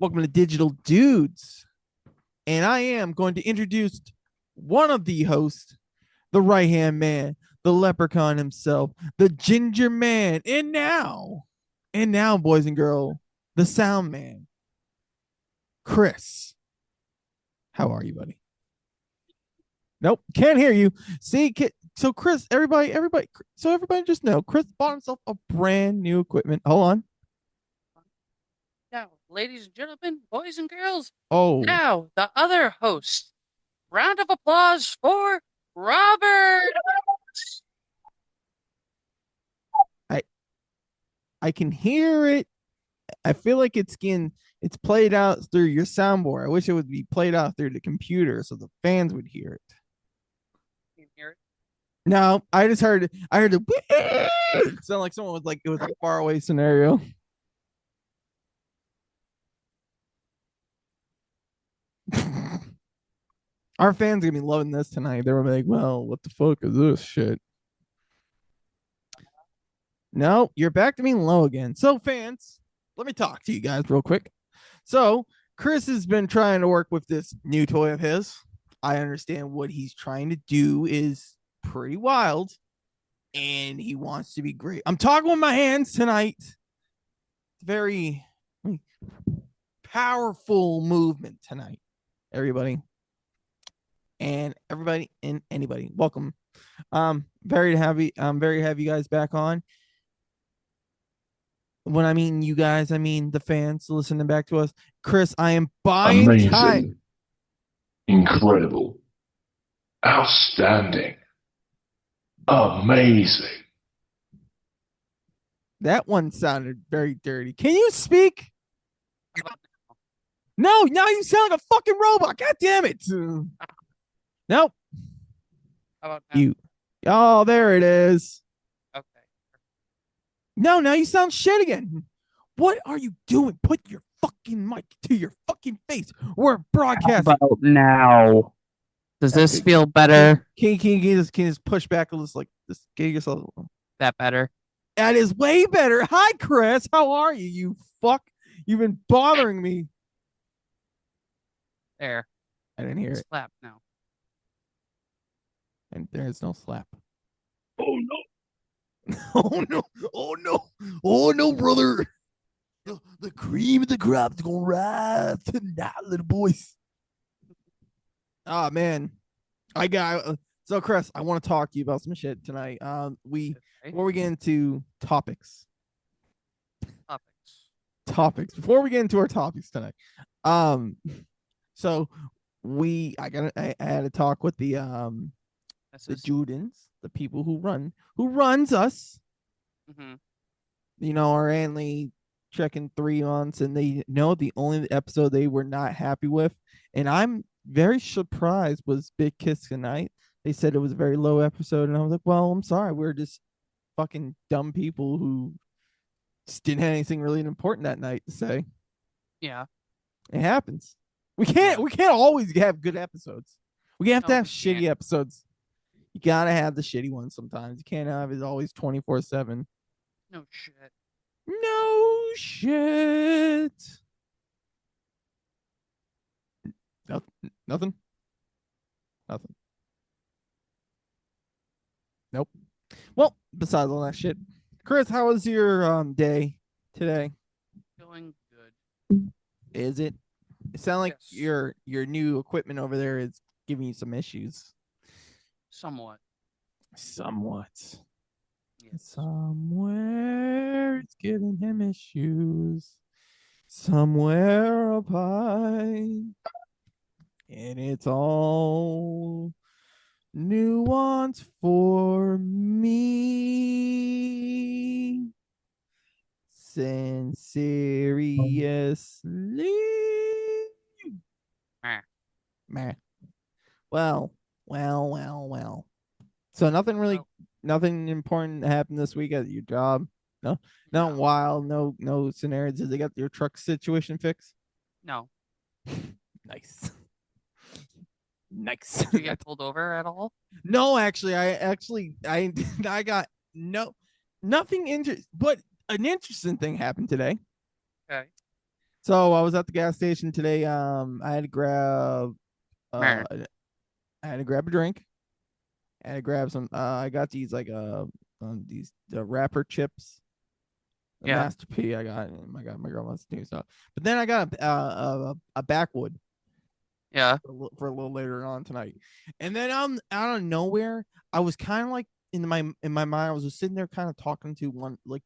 Welcome to Digital Dudes. And I am going to introduce one of the hosts, the right hand man, the leprechaun himself, the ginger man. And now, boys and girls, the sound man, Chris. How are you, buddy? Nope, can't hear you. See, so Chris, everybody just know Chris bought himself a brand new equipment. Hold on. Now, ladies and gentlemen, boys and girls, Oh, now the other host. Round of applause for Robert. I I can hear it. I feel like it's played out through your soundboard. I wish it would be played out through the computer so the fans would hear it. You can hear it. No, I heard the it sound like someone was like it was a far away scenario. Our fans are gonna be loving this tonight. They're like, well, what the fuck is this shit? No, you're back to being low again. So, fans, let me talk to you guys real quick. So, Chris has been trying to work with this new toy of his. I understand what he's trying to do is pretty wild and he wants to be great. I'm talking with my hands tonight. Very powerful movement tonight, everybody. And everybody and anybody, welcome. I'm very happy you guys back on. When I mean you guys, I mean the fans listening back to us. Chris, I am buying time. Amazing. Incredible. Outstanding. Amazing. That one sounded very dirty. Can you speak? No, now you sound like a fucking robot. God damn it. Nope. How about now? You. Oh, there it is. Okay. No, now you sound shit again. What are you doing? Put your fucking mic to your fucking face. We're broadcasting. About now. Does this feel better? Can you just push back a little, like this? Get yourself. That better? That is way better. Hi, Chris. How are you? You fuck. You've been bothering me. There. I didn't hear it. Slap now. And there's no slap. Oh no. Oh no. Oh no. Oh no, brother. The cream of the crop's gonna rise tonight, little boys. Oh man. I got so Chris, I want to talk to you about some shit tonight. Before we get into topics. Before we get into our topics tonight. So I had a talk with the Judans, the people who runs us. Mm-hmm. You know, our Anley checking 3 months, and they know the only episode they were not happy with, and I'm very surprised, was Big Kiss Goodnight. They said it was a very low episode, and I was like, well, I'm sorry, we're just fucking dumb people who just didn't have anything really important that night to say. Yeah. It happens. We can't always have good episodes. We have to have shitty episodes. You gotta have the shitty ones sometimes. You can't have it always 24/7. No shit. No shit. Nothing. Nope. Well, besides all that shit, Chris, how was your day today? Feeling good. Is it? It sounds like Yes. your new equipment over there is giving you some issues. Somewhat. Yes. Somewhere it's giving him issues. Somewhere up high. And it's all nuance for me. Seriously. Meh. Well. So nothing important happened this week at your job. No, not wild. No scenarios. Did they got your truck situation fixed? No. Nice. Did you get pulled over at all? No, actually, I got nothing but an interesting thing happened today. Okay. So I was at the gas station today. I had to grab Mer. I had to grab a drink. I had to grab some. I got these these the wrapper chips. The Yeah. Master P. I got. My God, my girl wants to do stuff. But then I got a backwood Yeah. for a little later on tonight. And then out of nowhere, I was kind of like in my mind, I was just sitting there kind of talking to one like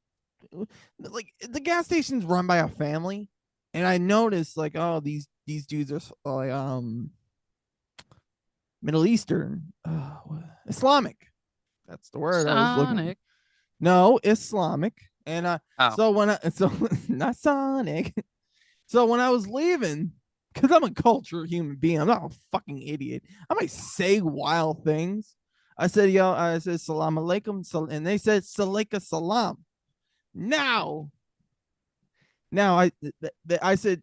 the gas station's run by a family, and I noticed like, oh, these dudes are like Middle Eastern, Islamic. That's the word I was looking. Sonic. No, Islamic. And Oh. so when I so not Sonic. So when I was leaving, because I'm a cultured human being, I'm not a fucking idiot. I might say wild things. I said, yo, I said salam alaikum, and they said salaika salam. Now, I said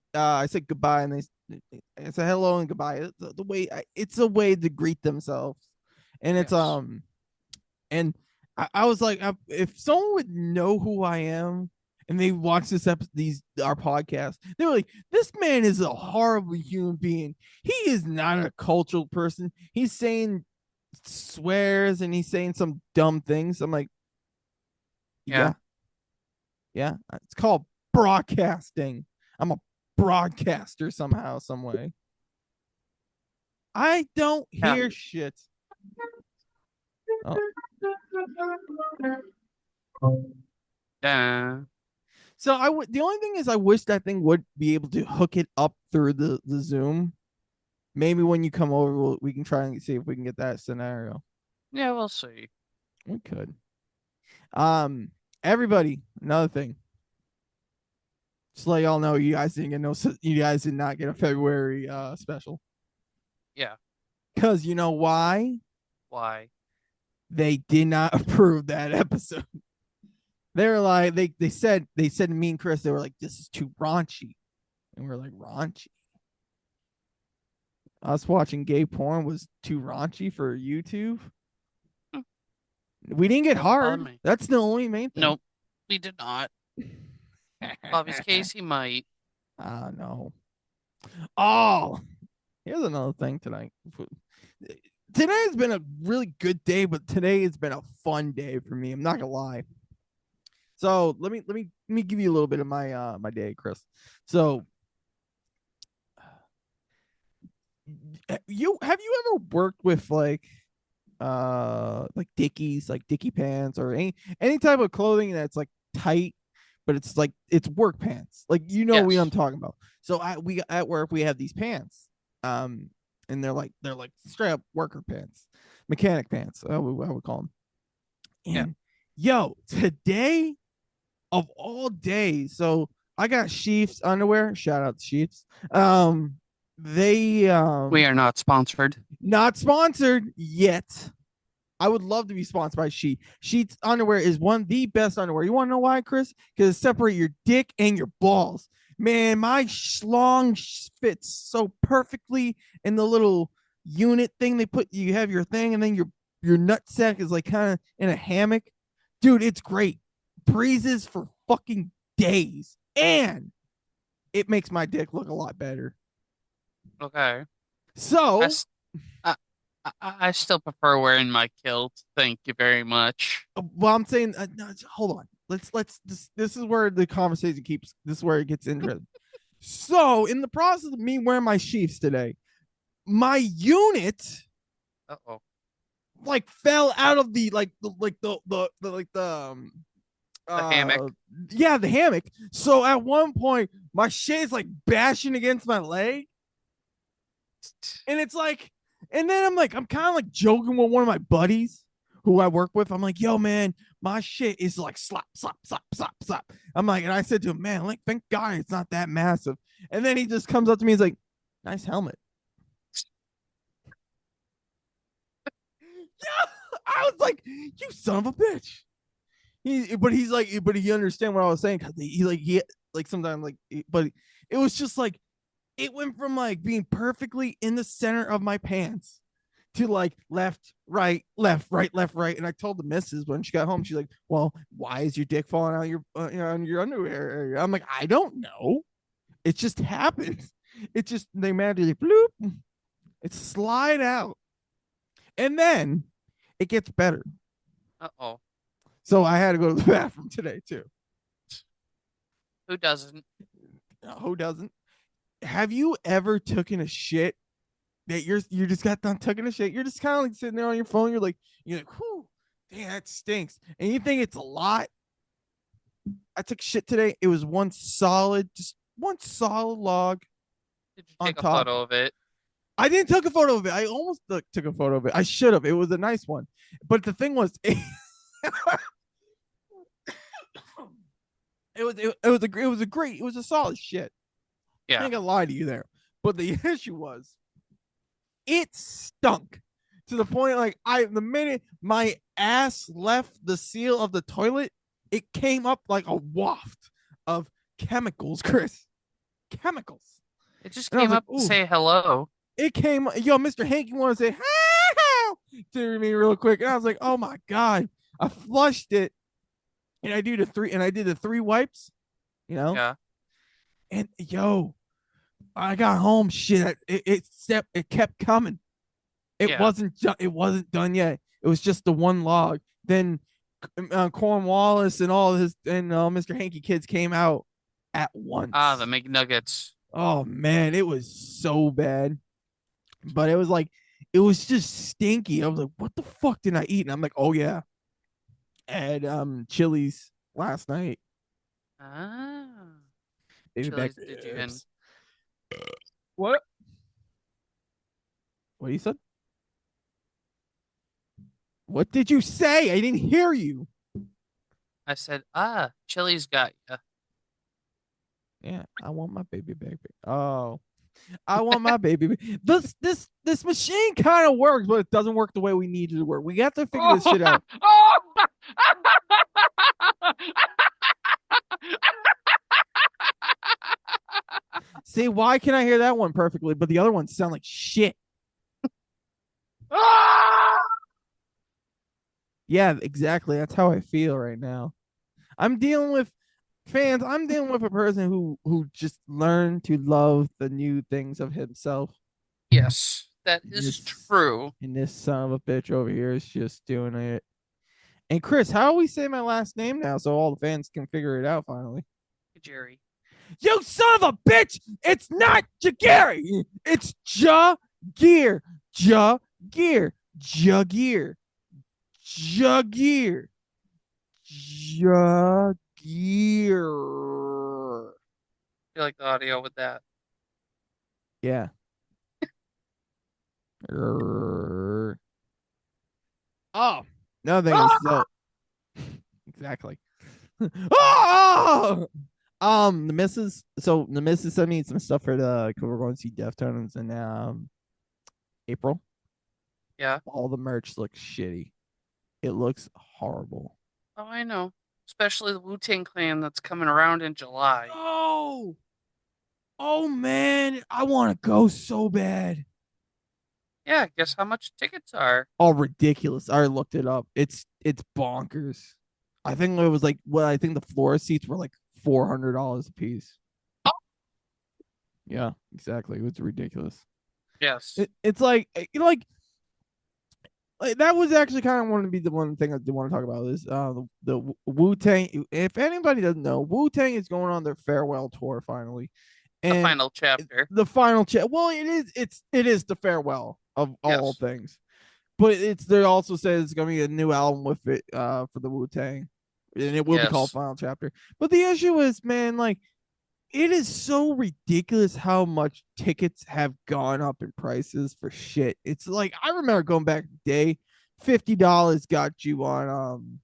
goodbye, and I said hello and goodbye. The way it's a way to greet themselves, and it's Yes. and I was like, if someone would know who I am and they watch this our podcast, they were like, this man is a horrible human being. He is not a cultural person. He's saying swears and he's saying some dumb things. I'm like, yeah. It's called broadcasting. I'm a broadcaster somehow, some way. I don't Yeah. hear shit. Oh. So the only thing is I wish that thing would be able to hook it up through the Zoom. Maybe when you come over, we can try and see if we can get that scenario. Yeah, we'll see. We could. Everybody, another thing. Just let y'all know, you guys did not get a February special. Yeah. Because you know why? Why? They did not approve that episode. They were like, they said to me and Chris, they were like, this is too raunchy. And we are like, raunchy? Us watching gay porn was too raunchy for YouTube? We didn't get hard. That's the only main thing. Nope, we did not. Bobby's case, he might. No. Oh, here's another thing tonight. Today has been a really good day, but today has been a fun day for me. I'm not gonna lie. So let me give you a little bit of my my day, Chris. So have you ever worked with like Dickies, like Dickie pants, or any type of clothing that's like tight, but it's like it's work pants, like Yes. what I'm talking about. So we at work we have these pants, and they're like straight up worker pants, mechanic pants, I would call them. And yo, today of all days, so I got Sheafs underwear. Shout out to Sheafs. We are not sponsored. Not sponsored yet. I would love to be sponsored by Sheets underwear is one of the best underwear. You want to know why, Chris? Because it separates your dick and your balls. Man, my schlong fits so perfectly in the little unit thing they put. You have your thing, and then your nutsack is like kind of in a hammock. Dude, it's great. Breezes for fucking days. And it makes my dick look a lot better. Okay. So I still prefer wearing my kilt. Thank you very much. Well, I'm saying, no, hold on. Let's this is where the conversation keeps. This is where it gets interesting. So, in the process of me wearing my Sheafs today, my unit, like fell out of the hammock. Yeah, the hammock. So at one point, my shit's like bashing against my leg, and it's like. And then I'm kind of like joking with one of my buddies who I work with. I'm like, yo, man, my shit is like slap, slap, slap, slap, slap. I'm like, and I said to him, man, like, thank God it's not that massive. And then he just comes up to me. He's like, nice helmet. Yeah, I was like, you son of a bitch. But he understand what I was saying, because he sometimes but it was just like, it went from like being perfectly in the center of my pants to like left, right, left, right, left, right. And I told the missus when she got home, she's like, well, why is your dick falling out of your on your underwear area? I'm like, I don't know. It just happens. It just they magically bloop. It slide out, and then it gets better. Uh-oh. So I had to go to the bathroom today too. Who doesn't? Who doesn't? Have you ever taken a shit that you just got done taking a shit? You're just kind of like sitting there on your phone. You're like, whew, damn, that stinks. And you think it's a lot. I took shit today. It was just one solid log Did you on take a top. photo of it? I didn't take a photo of it. I almost took a photo of it. I should have. It was a nice one. But the thing was, it was a solid shit. I Yeah. ain't gonna lie to you there. But the issue was it stunk to the point like the minute my ass left the seal of the toilet, it came up like a waft of chemicals, Chris. Chemicals. It just And I was came like, up to ooh. say hello. It came, Mr. Hank, you want to say to me real quick? And I was like, oh my God. I flushed it and I did the three wipes, Yeah. and I got home. Shit, it kept coming. It wasn't done yet. It was just the one log. Then Cornwallis and all his and Mr. Hanky kids came out at once. Ah, the McNuggets. Oh man, it was so bad. But it was just stinky. I was like, what the fuck did I eat? And I'm like, oh yeah. I had Chili's last night. Ah. Baby back Chili's did you in? What? What you said? What did you say? I didn't hear you. I said, Chili's got you. Yeah, I want my baby back. Oh, I want my baby. This machine kind of works, but it doesn't work the way we need it to work. We got to figure this shit out. See, why can I hear that one perfectly, but the other ones sound like shit? Yeah, exactly. That's how I feel right now. I'm dealing with fans. I'm dealing with a person who just learned to love the new things of himself. Yes, that is Yes. true. And this son of a bitch over here is just doing it. And Chris, how do we say my last name now so all the fans can figure it out finally? Jerry. You son of a bitch! It's not Jagiri. It's Jagir. Jagir. Jagir. Jagir. Jagir. I like the audio with that. Yeah. Oh, no thing is so exactly. Oh! The missus sent me some stuff for the because we're going to see Deftones in April. Yeah. All the merch looks shitty. It looks horrible. Oh, I know. Especially the Wu-Tang Clan that's coming around in July. Oh man, I want to go so bad. Yeah, guess how much tickets are? Oh, ridiculous. I already looked it up. It's bonkers. I think it was I think the floor seats were like $400 a piece. Yeah, exactly. It was ridiculous. Yes. It's like that was actually kind of want to be the one thing I did want to talk about is the Wu-Tang. If anybody doesn't know, Wu-Tang is going on their farewell tour finally. The final chapter. The final chapter. Well, it is the farewell of all things. But they also says it's gonna be a new album with it for the Wu-Tang. And it will be called Final Chapter. But the issue is, man, like it is so ridiculous how much tickets have gone up in prices for shit. It's like I remember going back day, $50 got you on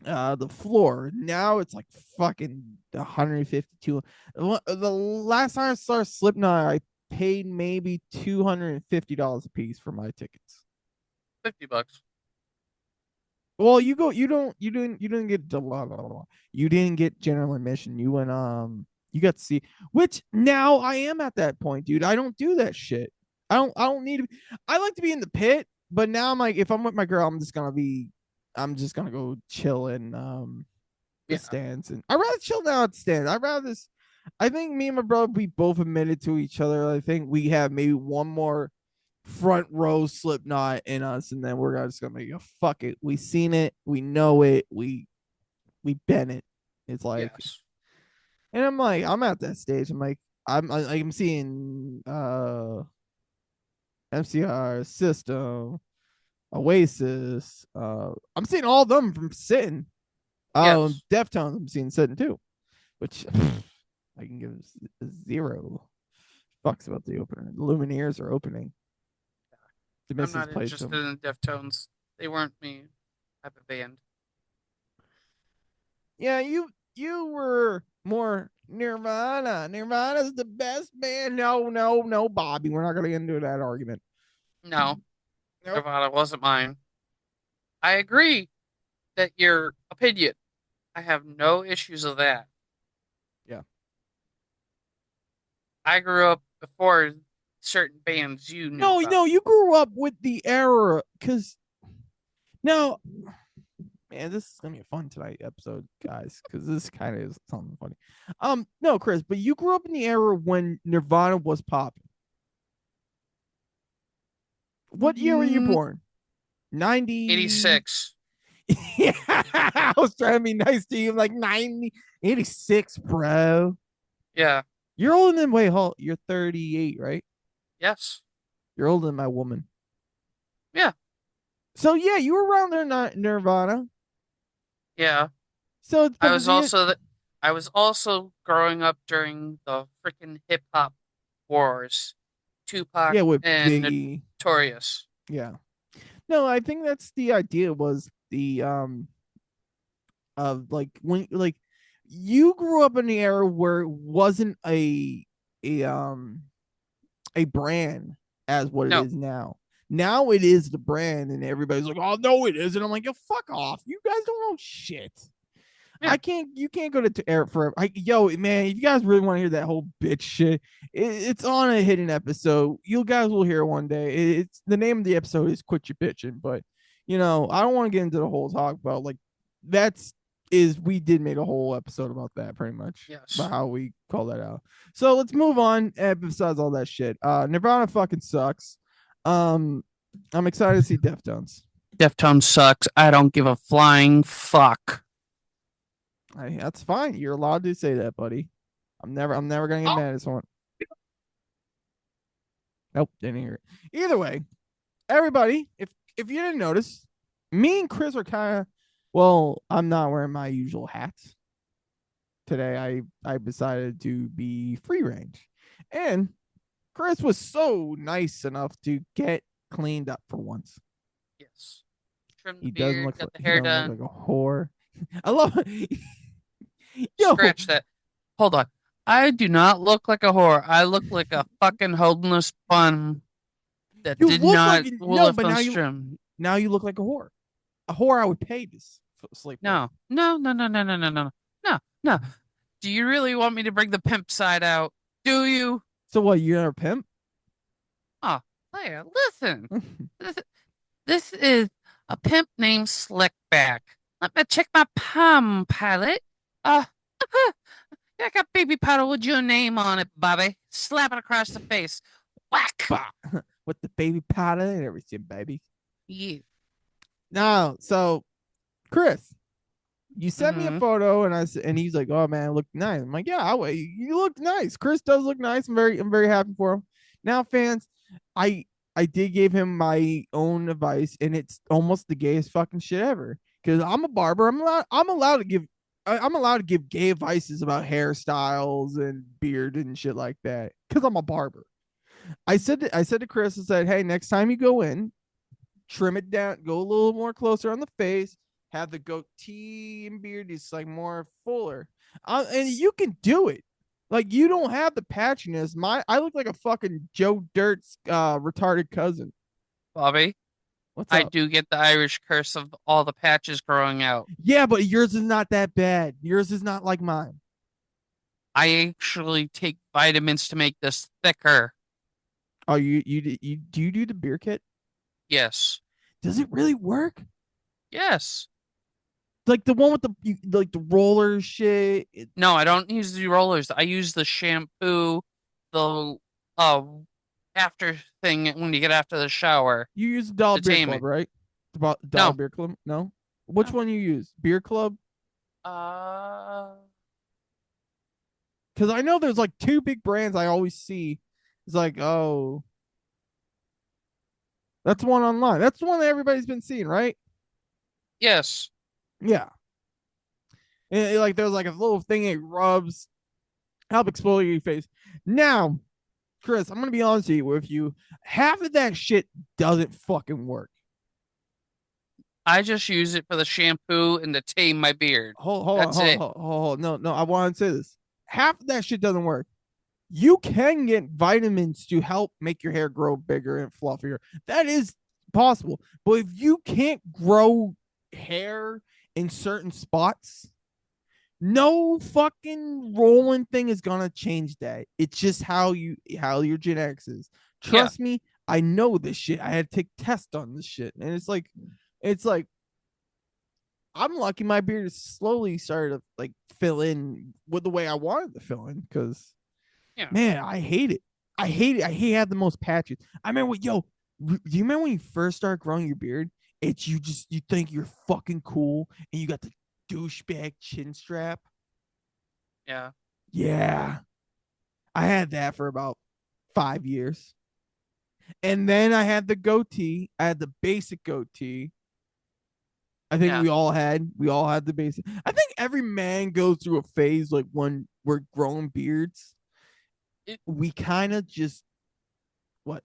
the floor. Now it's like fucking 152. The last time I saw Slipknot, I paid maybe $250 a piece for my tickets. $50. Well, you didn't get you didn't get general admission. You went you got to see, which now I am at that point, dude. I don't do that shit. I don't need to I like to be in the pit, but now I'm like if I'm with my girl, I'm just gonna go chill in the stands, and I'd rather chill down at the stands. I'd rather I think me and my brother, we both admitted to each other. I think we have maybe one more front row Slipknot in us, and then we're just gonna go fuck it. We seen it, we know it, we been it. It's like, Yes. and I'm like, I'm at that stage. I'm like, I'm seeing MCR System, Oasis. I'm seeing all of them from sitting. Yes. Deftones I'm seeing sitting too, which I can give zero fucks about the opener. The Lumineers are opening. The I'm Misses not played interested them. in Deftones. They weren't me type of band. Yeah, you were more Nirvana. Nirvana's the best band. No, Bobby. We're not gonna get into that argument. No, Nope. Nirvana wasn't mine. I agree that your opinion. I have no issues with that. Yeah. I grew up before certain bands you knew No, about. no, you grew up with the era because now, man, this is gonna be a fun tonight episode, guys, because this kind of is something funny. No, Chris, but you grew up in the era when Nirvana was popping. What year were you born? 90. 86. Yeah, I was trying to be nice to you. Like 90, 86, bro. Yeah. You're older than, wait, hold, you're 38, right? Yes. You're older than my woman. Yeah. So, yeah, you were around there, not Nirvana. Yeah. So, I was also I was also growing up during the freaking hip hop wars. Tupac yeah, with and Biggie. Notorious. Yeah. No, I think that's the idea was the, of like when, like, you grew up in the era where it wasn't a brand as what it No. is now. Now it is the brand, and everybody's like, "Oh no, it isn't." I'm like, "Yo, fuck off! You guys don't know shit." Yeah. You can't go to air for. Yo, man, if you guys really want to hear that whole bitch shit, it's on a hidden episode. You guys will hear it one day. It's the name of the episode is "Quit Your Bitching," but I don't want to get into the whole talk about like that's is we did make a whole episode about that pretty much Yes. about how we call that out. So let's move on. Besides all that shit, Nirvana fucking sucks. I'm excited to see Deftones. Deftones sucks. I don't give a flying fuck. That's fine. You're allowed to say that, buddy. I'm never gonna get mad at this one. Nope, didn't hear it. Either way, everybody, if you didn't notice, me and Chris are kind of well, I'm not wearing my usual hats. Today I decided to be free range. And Chris was so nice enough to get cleaned up for once. Yes. Trim the He doesn't beard, look got like, the he hair doesn't look done. like a whore. I love Yo, Scratch that. Hold on. I do not look like a whore. I look like a fucking homeless bum that you did look not like no, lift but on strim. now you look like a whore. A whore I would pay to sleep with. No. No, no, no, no, no, no, no. No, no. Do you really want me to bring the pimp side out? Do you? So what? You're a pimp? Oh, player, listen. This, this is a pimp named Slickback. Let me check my palm pilot. Uh, I got baby powder with your name on it, Bobby. Slap it across the face. Whack! With the baby powder and everything, baby. You. No, so Chris, you sent me a Mhm. photo, and he's like, "Oh man, look nice." I'm like, "Yeah, you look nice. Chris does look nice. I'm very happy for him." Now, fans, I I did give him my own advice, and it's almost the gayest fucking shit ever. Because I'm a barber, I'm allowed to give gay advices about hairstyles and beard and shit like that. Because I'm a barber. I said to Chris, I said, "Hey, next time you go in, trim it down, go a little more closer on the face, have the goatee and beard just like more fuller, and you can do it. Like you don't have the patchiness. I look like a fucking Joe Dirt's retarded cousin. Bobby, What's I up? do get the Irish curse of all the patches growing out. Yeah, but yours is not that bad. Yours is not like mine. I actually take vitamins to make this thicker. Oh, you do you do the beer kit? Yes. Does it really work? Yes. Like the one with like the roller shit. No, I don't use the rollers. I use the shampoo, the uh after thing when you get after the shower You use the Dollar to Beer tame Club, it. right? The Dollar No. Beer Club? No. Which No. one you use? Beer Club? Uh, Because I know there's like two big brands I always see. It's like, oh, that's one online. That's the one that everybody's been seeing, right? yes. Yeah. And like there's like a little thing it rubs, help exfoliate your face. Now, Chris, I'm gonna be honest with you. Half of that shit doesn't fucking work. I just use it for the shampoo and to tame my beard. That's it. No. I want to say this. Half of that shit doesn't work. You can get vitamins to help make your hair grow bigger and fluffier. That is possible. But if you can't grow hair in certain spots, no fucking rolling thing is gonna change that. It's just how your genetics is. Trust me, I know this shit. I had to take tests on this shit. And it's like I'm lucky my beard is slowly started to like fill in with the way I wanted to fill in because Yeah. man, I hate it. I hate it. I hate had the most patches. I remember, do you remember when you first start growing your beard? It's you think you're fucking cool and you got the douchebag chin strap. Yeah. Yeah. I had that for about 5 years. And then I had the goatee. I had the basic goatee. I think Yeah. we all had the basic. I think every man goes through a phase like when we're growing beards. We kind of just what?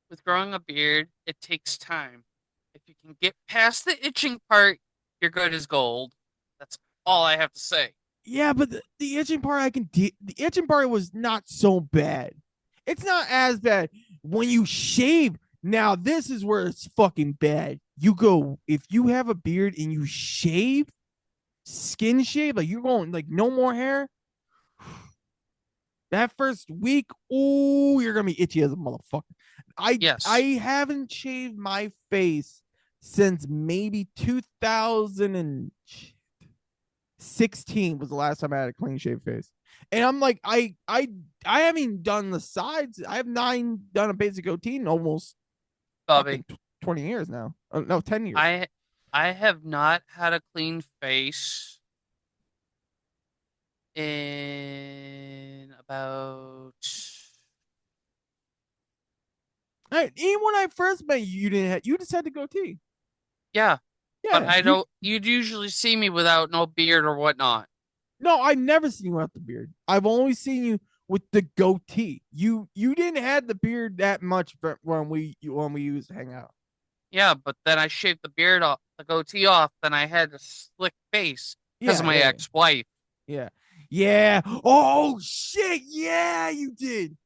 With growing a beard, it takes time. If you can get past the itching part, you're good as gold. That's all I have to say. Yeah, but the itching part the itching part was not so bad. It's not as bad when you shave. Now this is where it's fucking bad. You go if you have a beard and you shave, skin shave, like you're going like no more hair. That first week, oh, you're gonna be itchy as a motherfucker. Yes. I haven't shaved my face since maybe 2016 was the last time I had a clean shaved face. And I'm like, I haven't done the sides. I have done a basic goatee in almost Bobby, 20 years now. No, 10 years. I have not had a clean face in about Even when I first met you, you just had the goatee. yeah. But Yeah, I don't. You'd usually see me without no beard or whatnot. no, I've never seen you without the beard. I've only seen you with the goatee. You didn't have the beard that much when we used to hang out. Yeah, but then I shaved the beard off, the goatee off. Then I had a slick face because Yeah, of my yeah, ex-wife. yeah, yeah. Oh shit, yeah, you did.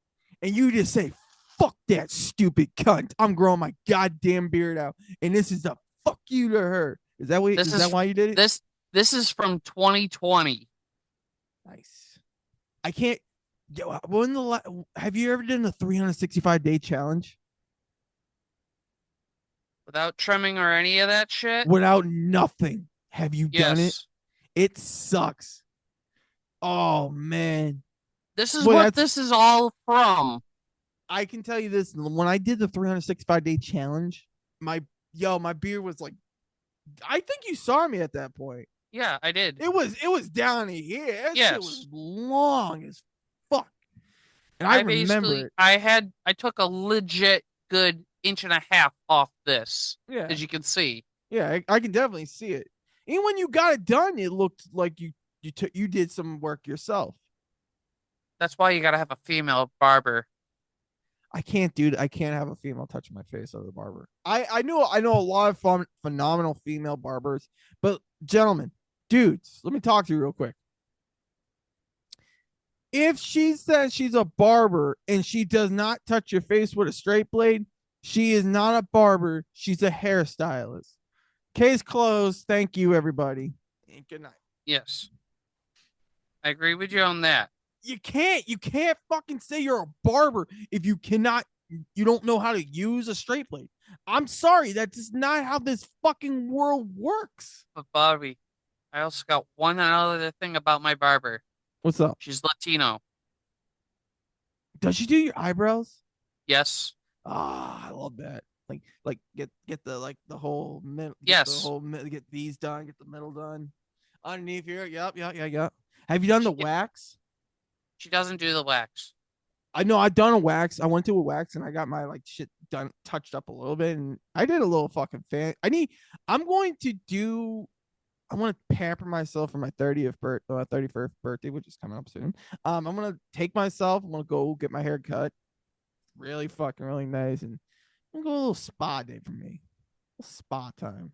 And you just say, "Fuck that stupid cunt! I'm growing my goddamn beard out, and this is a fuck you to her." Is that what? This Is is that why you did it? this is from 2020. Nice. I can't. Yo, have you ever done the 365-day challenge Without trimming or any of that shit? without nothing? Have you done it? Yes. It sucks. Oh man. This is Well, what this is all from. I can tell you this: when I did the 365-day challenge, my beard was like, I think you saw me at that point. Yeah, I did. It was down here. That Yes. shit was long as fuck. And I remember it. I took a legit good inch and a half off this, Yeah. as you can see. Yeah, I can definitely see it. Even when you got it done, it looked like you did some work yourself. That's why you gotta have a female barber. I can't have a female touch my face as a barber. I know a lot of phenomenal female barbers, but gentlemen, dudes, let me talk to you real quick. If she says she's a barber and she does not touch your face with a straight blade, she is not a barber. She's a hairstylist. Case closed. Thank you, everybody. And good night. Yes. I agree with you on that. You can't fucking say you're a barber if you don't know how to use a straight blade. I'm sorry, that's just not how this fucking world works. But Bobby, I also got one other thing about my barber. What's up? She's Latino. Does she do your eyebrows? Yes. Ah, I love that. Like get the like the whole middle, Yes. get these done, get the middle done. Underneath here, yep. Have you done the wax? She doesn't do the wax. I know I've done a wax. I went to a wax and I got my like shit done, touched up a little bit, and I did a little fucking fan. I'm going to do. I want to pamper myself for my 31st birthday, which is coming up soon. I'm gonna take myself. I'm gonna go get my hair cut. Really fucking really nice, and I'm gonna go a little spa day for me. A little spa time.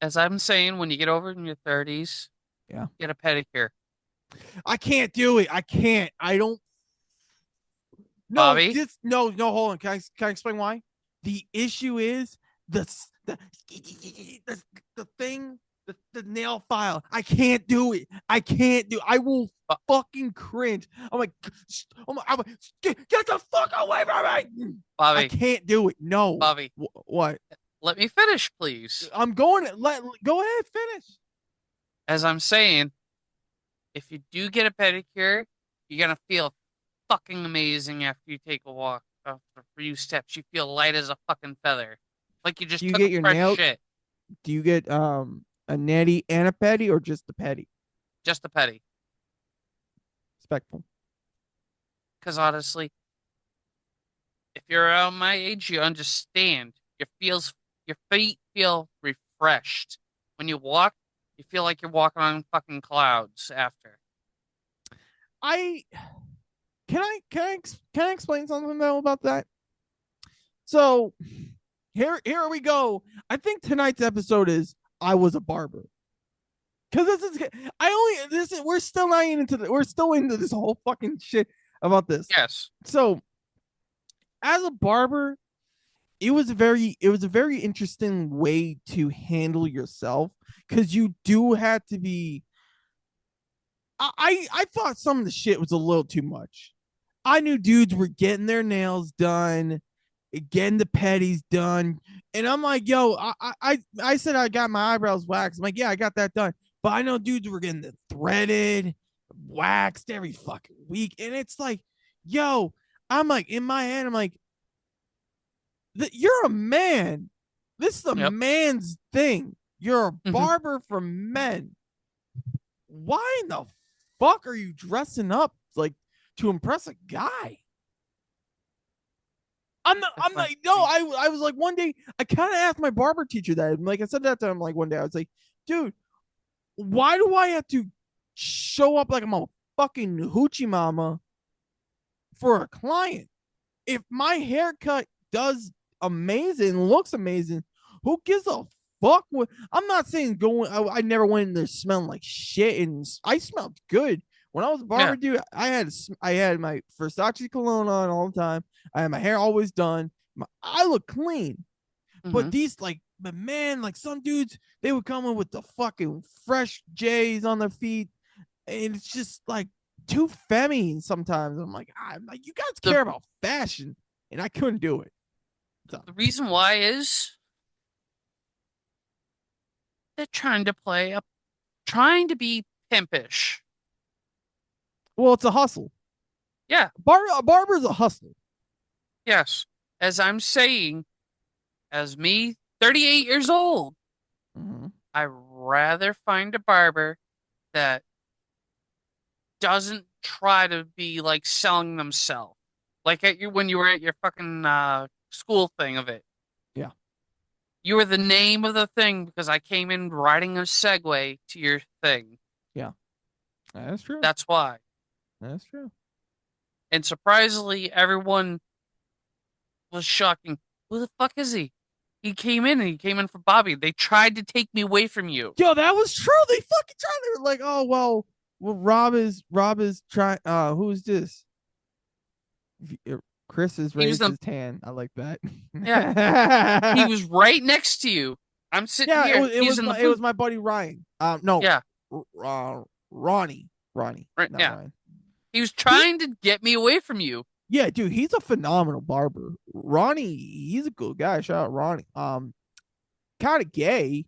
As I'm saying, when you get over in your 30s, Yeah. get a pedicure. I can't do it. I can't. I don't. No, Bobby? no. Hold on. Can I explain why? The issue is the thing, the nail file. I can't do it. I will fucking cringe. I'm like, get the fuck away from me. Bobby. I can't do it. No. Bobby. What? Let me finish, please. I'm going to go ahead, finish. As I'm saying, if you do get a pedicure, you're gonna feel fucking amazing after you take a walk. After a few steps, you feel light as a fucking feather, like you just Do you took get a your fresh nails? shit. Do you get a natty and a petty, or just the petty? Just a petty. Respectful. Because honestly, if you're around my age, you understand. Your feet feel refreshed. When you walk, you feel like you're walking on fucking clouds after. Can I explain something though about that? So here we go. I think tonight's episode is I was a barber. Cause we're still not we're still into this whole fucking shit about this. Yes. So as a barber, it was a very interesting way to handle yourself, because you do have to be. I thought some of the shit was a little too much. I knew dudes were getting their nails done, getting the petties done, and I'm like, yo, I said I got my eyebrows waxed. I'm like, yeah, I got that done, but I know dudes were getting it threaded, waxed every fucking week, and it's like, yo, I'm like, in my head, I'm like, you're a man. This is a man's thing. You're a barber for men. Why in the fuck are you dressing up like to impress a guy? I'm like, no, I was like, one day I kind of asked my barber teacher that. Like I said that to him, like one day I was like, dude, why do I have to show up like I'm a fucking hoochie mama for a client? If my haircut does amazing, looks amazing, who gives a fuck? I'm not saying I never went in there smelling like shit, and I smelled good when I was a barber, dude. I had my Versace cologne on all the time. I had my hair always done. I look clean. But these, like, but man, like some dudes, they would come in with the fucking fresh J's on their feet, and it's just like too feminine sometimes. I'm like, you guys care about fashion, and I couldn't do it. So. The reason why is they're trying to be pimpish. Well, it's a hustle. Yeah. A barber's a hustle. Yes. As I'm saying, as me, 38 years old, I'd rather find a barber that doesn't try to be like selling themselves. Like when you were at your fucking school thing of it. Yeah. You were the name of the thing because I came in riding a Segway to your thing. Yeah. That's true. That's why. That's true. And surprisingly, everyone was shocking. Who the fuck is he? He came in for Bobby. They tried to take me away from you. Yo, that was true. They fucking tried. They were like, oh, well, Rob is trying. Who's this? Chris is raised his tan. I like that. Yeah. He was right next to you. I'm sitting here. It was my buddy Ryan. No. Yeah. Ronnie. Right, yeah. Ryan. He was trying to get me away from you. Yeah, dude, he's a phenomenal barber. Ronnie, he's a good guy. Shout out Ronnie. Kind of gay.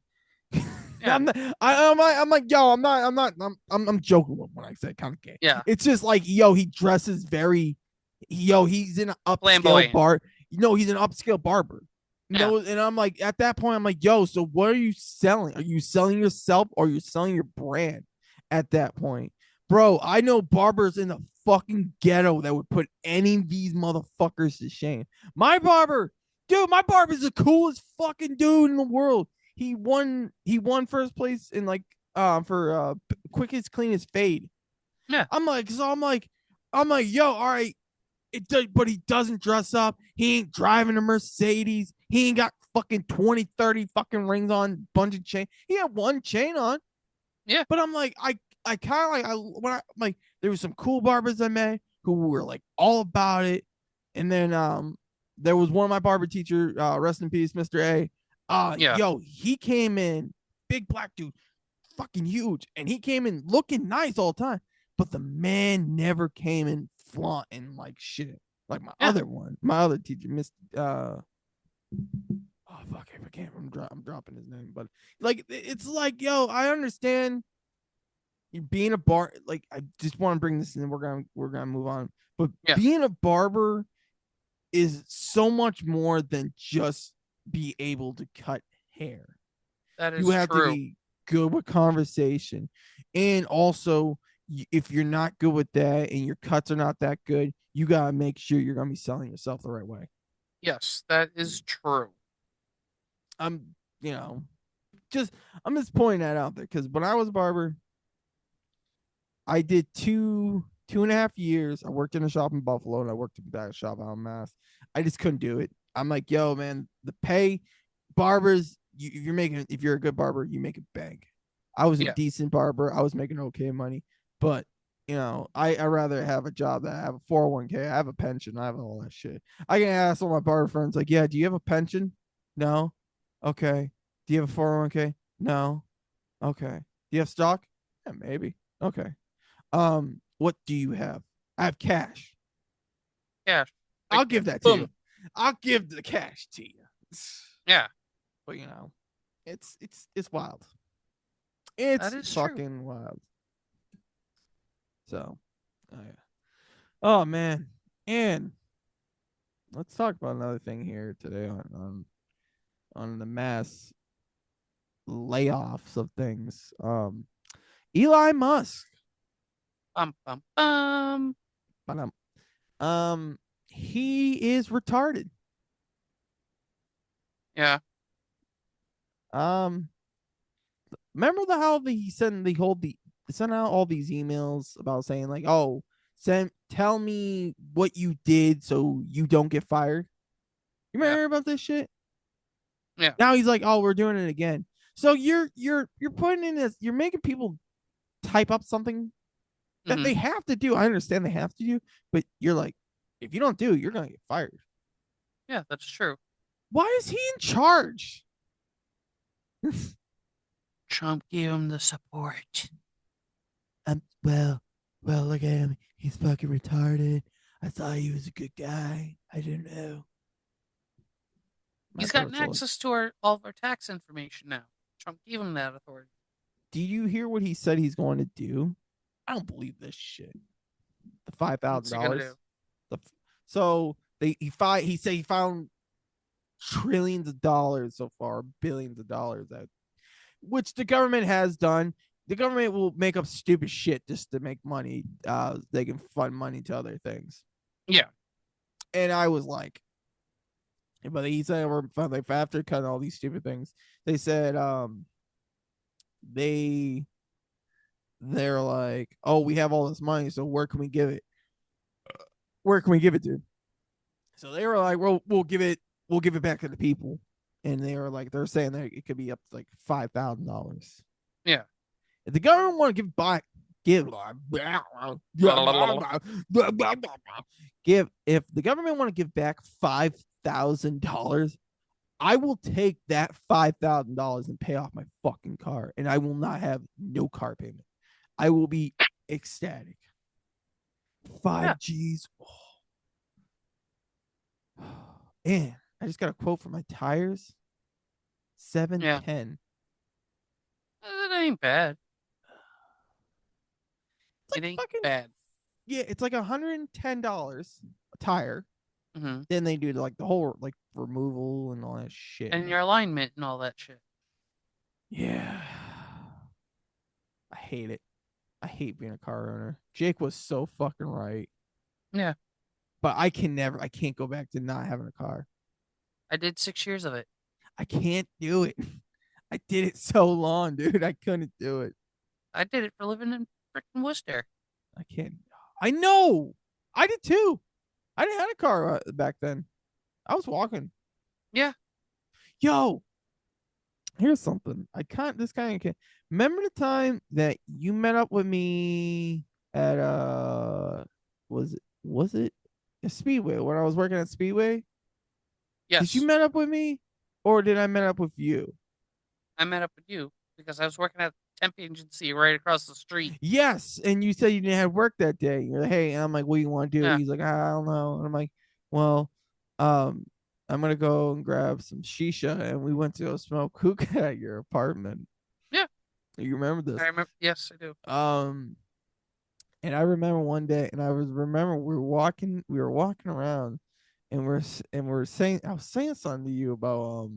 Yeah. I'm like, yo, I'm joking when I say kind of gay. Yeah. It's just like, yo, he dresses very, yo, he's in an upscale Flamboyant. bar. He's an upscale barber. Yeah. And I'm like, at that point, I'm like, yo, so what are you selling? Are you selling yourself or are you selling your brand at that point? Bro, I know barbers in the fucking ghetto that would put any of these motherfuckers to shame. My barber, dude, my barber's the coolest fucking dude in the world. He won first place in like for quickest cleanest fade. Yeah. I'm like, yo, all right. But he doesn't dress up. He ain't driving a Mercedes. He ain't got fucking 20, 30 fucking rings on, bunch of chain. He had one chain on. Yeah. But I'm like, I kind of like there was some cool barbers I met who were like all about it. And then there was one of my barber teacher, rest in peace, Mr. A. Yeah. Yo, he came in, big black dude, fucking huge, and he came in looking nice all the time. But the man never came in flaunting like shit. Like my other teacher, Miss oh fuck, I can't. I'm dropping his name, but like it's like, yo, I understand you being a bar. Like I just want to bring this in. We're gonna move on. But being a barber is so much more than just be able to cut hair. That is you have true. to be good with conversation, and also if you're not good with that and your cuts are not that good, you gotta make sure you're gonna be selling yourself the right way. Yes, that is true. I'm just pointing that out there because when I was a barber, I did 2.5 years. I worked in a shop in Buffalo and I worked in a shop out in Mass. I just couldn't do it. I'm like, yo, man, the pay barbers, if you're a good barber, you make it bank. I was a decent barber. I was making okay money, but I rather have a job that I have a 401k, I have a pension, I have all that shit. I can ask all my barber friends, like, yeah, do you have a pension? No. Okay. Do you have a 401k? No. Okay. Do you have stock? Yeah, maybe. Okay. What do you have? I have cash. Cash. I'll give that to you. I'll give the cash to you. Yeah. But it's wild. It's fucking true. wild. So, oh man, and let's talk about another thing here today on the mass layoffs of things. Elon Musk. He is retarded. Yeah. Remember how he sent out all these emails about saying like, oh, tell me what you did so you don't get fired. You remember about this shit? Yeah. Now he's like, oh, we're doing it again. So you're putting in this, you're making people type up something that they have to do. I understand they have to do, but you're like, if you don't do, you're gonna get fired. Yeah, that's true. Why is he in charge? Trump gave him the support. Well, look at him. He's fucking retarded. I thought he was a good guy. I didn't know. He's gotten access to all of our tax information now. Trump gave him that authority. Do you hear what he said he's going to do? I don't believe this shit. The $5,000. So he said he found trillions of dollars so far, billions of dollars, which the government has done. The government will make up stupid shit just to make money. They can fund money to other things. Yeah. And I was like, but he said after cutting all these stupid things, they said they're like, oh, we have all this money, so where can we give it? Where can we give it to? So they were like, well, we'll give it back to the people. And they're saying that it could be up to like $5,000. Yeah. If the government want to if the government want to give back $5,000, I will take that $5,000 and pay off my fucking car, and I will not have no car payment. I will be ecstatic. 5 G's. Oh. And I just got a quote for my tires. Yeah, 710. it ain't bad. It's It like ain't fucking bad. yeah, it's like $110 a tire. Hmm. Then they do like the whole like removal and all that shit. And your alignment and all that shit. Yeah. I hate it. I hate being a car owner. Jake was so fucking right. Yeah, But I can't go back to not having a car. I did 6 years of it. I can't do it. I did it so long, dude. I couldn't do it. I did it for living in freaking Worcester. I can't. I know. I did too. I didn't have a car back then. I was walking. Yeah, Yo, here's something. I can't. This guy can't. Remember the time that you met up with me at was it a Speedway when I was working at Speedway? Did you yes. met up with me, or did I met up with you? I met up with you because I was working at the temp agency right across the street. Yes, and you said you didn't have work that day. You're like, hey, and I'm like, what do you want to do? Yeah, He's like, I don't know. And I'm like, well, um, I'm gonna go and grab some shisha, and we went to go smoke hookah at your apartment. yeah. You remember I this? remember. Yes, I do. And I remember one day, and I was remember we were walking around, and we're saying, I was saying something to you about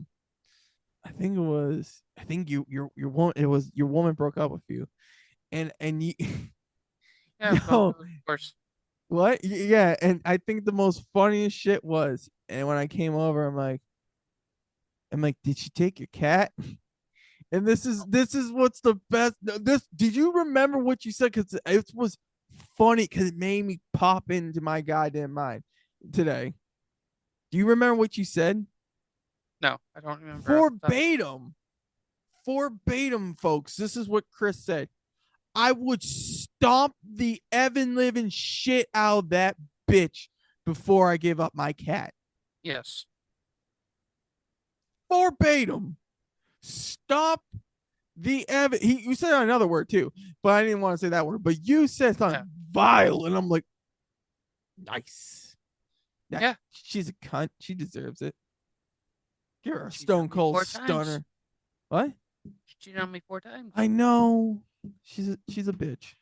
I think your woman, it was your woman broke up with you, and you, Yeah, yo, of course. what? Yeah, and I think the most funniest shit was, and when I came over, I'm like, did she take your cat? And this is what's the best. This did you remember what you said? Because it was funny because it made me pop into my goddamn mind today. Do you remember what you said? No, I don't remember. Verbatim, verbatim, folks. This is what Chris said. I would stomp the Evan living shit out of that bitch before I give up my cat. Yes. Verbatim. Stop the Evan. You said another word too, but I didn't want to say that word. But you said something Yeah. vile, and I'm like, nice. Yeah. She's a cunt. She deserves it. Give her a She stone done me cold 4 times. stunner. What? She cheated on me 4 times. I know. She's a bitch.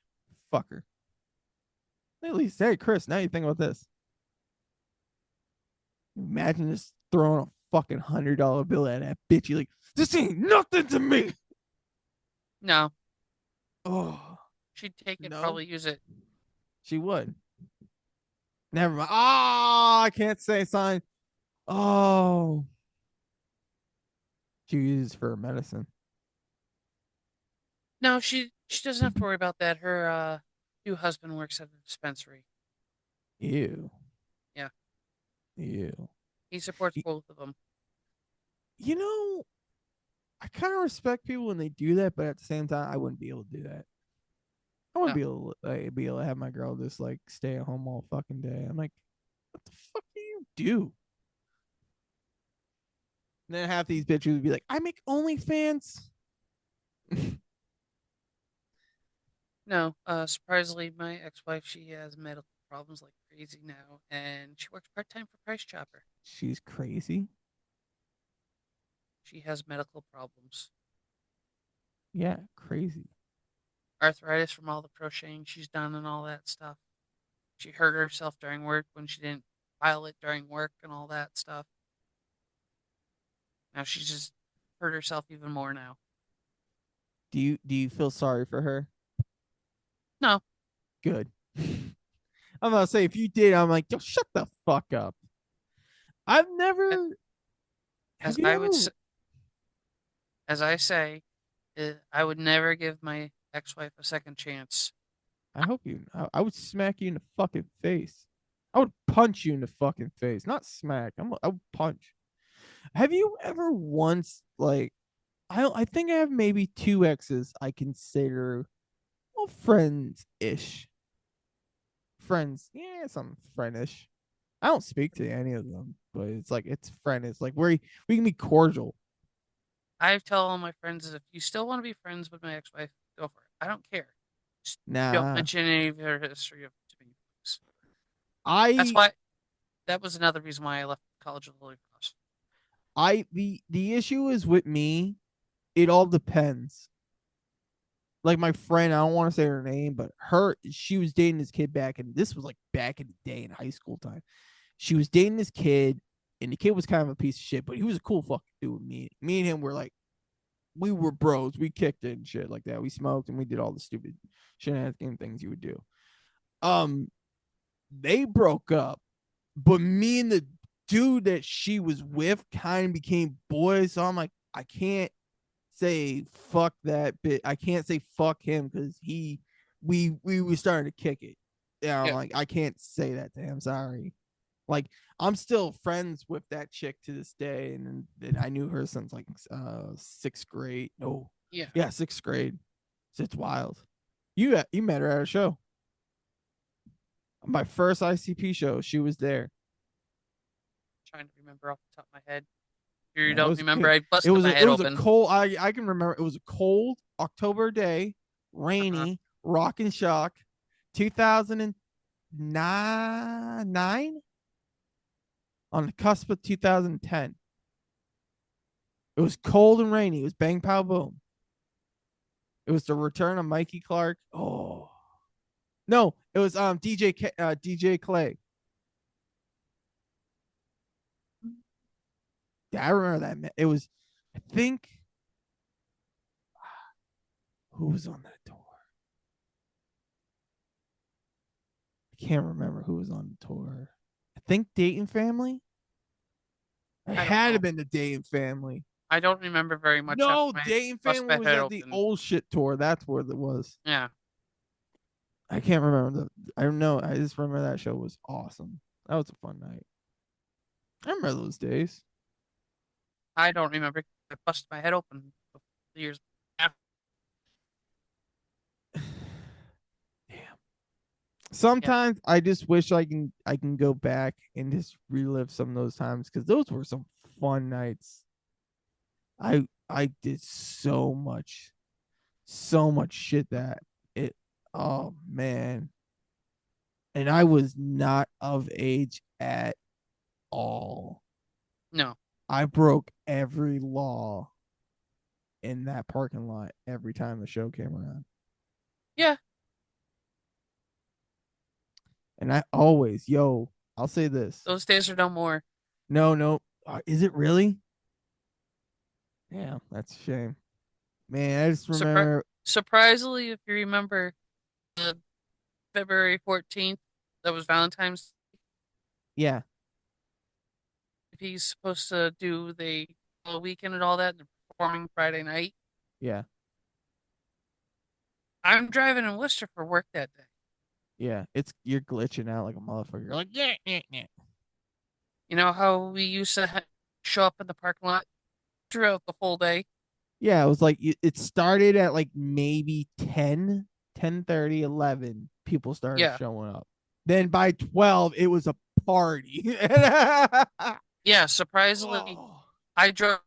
Fuck her. At least, hey, Chris. Now you think about this. Imagine just throwing a fucking $100 bill at that bitch. You like, this ain't nothing to me. No, Oh she'd take it, no, probably use it. she would. Never mind. Ah, I can't say sign. Oh, she uses for medicine. No, she doesn't have to worry about that. Her new husband works at a dispensary. Ew, Yeah, ew. he supports both of them. You know, I kind of respect people when they do that, but at the same time, I wouldn't be able to do that. I wouldn't No, be able to have my girl just like stay at home all fucking day. I'm like, what the fuck do you do? And then half these bitches would be like, I make OnlyFans. no. Surprisingly, my ex-wife, she has medical problems like crazy now, and she works part-time for Price Chopper. She's crazy. She has medical problems, Yeah, crazy. arthritis from all the crocheting she's done and all that stuff. She hurt herself during work when she didn't file it during work and all that stuff. Now she's just hurt herself even more now. Do you feel sorry for her? No, Good. I'm gonna say if you did, I'm like, yo, shut the fuck up. I've never. as Have you I ever? would, as I say, I would never give my ex-wife a second chance. I hope you. I would smack you in the fucking face. I would punch you in the fucking face, not smack. I would punch. Have you ever once like? I think I have maybe two exes I consider well friends ish. Friends, yeah, some friendish. I don't speak to any of them, but it's like it's friend. It's like we can be cordial. I tell all my friends is if you still want to be friends with my ex-wife, go for it. I don't care. Just don't Nah, mention any of her history to me, please. That's I why. That was another reason why I left College of the Holy Cross. The issue is with me, it all depends. Like my friend, I don't want to say her name, but she was dating this kid this was like back in the day in high school time. She was dating this kid, and the kid was kind of a piece of shit, but he was a cool fucking dude. Me and him were like, we were bros. We kicked it and shit like that. We smoked and we did all the stupid shenanigan things you would do. They broke up, but me and the dude that she was with kind of became boys. So I'm like, I can't say fuck that bit. I can't say fuck him because we were starting to kick it. Yeah, I'm like, I can't say that to him. Sorry. Like, I'm still friends with that chick to this day, and I knew her since like sixth grade. No, yeah, sixth grade. So it's wild. You met her at a show. My first ICP show, she was there. Trying to remember off the top of my head. You don't remember? I busted my head open. It was a cold. I can remember. It was a cold October day, rainy, rock and shock, 2009, on the cusp of 2010. It was cold and rainy. It was Bang Pow Boom. It was the return of Mikey Clark. Oh no, it was DJ Clay. Yeah, I remember that. It was, I think, who was on that tour? I can't remember who was on the tour. I think Dayton Family. It had to have been the Dayton Family. I don't remember very much. No, Dayton Family was at the old shit tour. That's where it was. Yeah. I can't remember. I don't know. I just remember that show was awesome. That was a fun night. I remember those days. I don't remember. I busted my head open years after. Damn. Sometimes I just wish I can go back and just relive some of those times because those were some fun nights. I did so much shit that it. Oh man. And I was not of age at all. No. I broke every law in that parking lot every time the show came around. Yeah. And I always, I'll say this. Those days are no more. No. Is it really? Yeah, that's a shame. Man, I just remember. Surprisingly, if you remember February 14th, that was Valentine's. Yeah. If he's supposed to do the weekend and all that, and performing Friday night. Yeah. I'm driving in Worcester for work that day. Yeah, you're glitching out like a motherfucker. You're like, yeah. You know how we used to show up in the parking lot throughout the whole day? Yeah, it was like it started at like maybe 10, 10:30, 11. People started showing up. Then by 12, it was a party. Yeah, surprisingly, I drove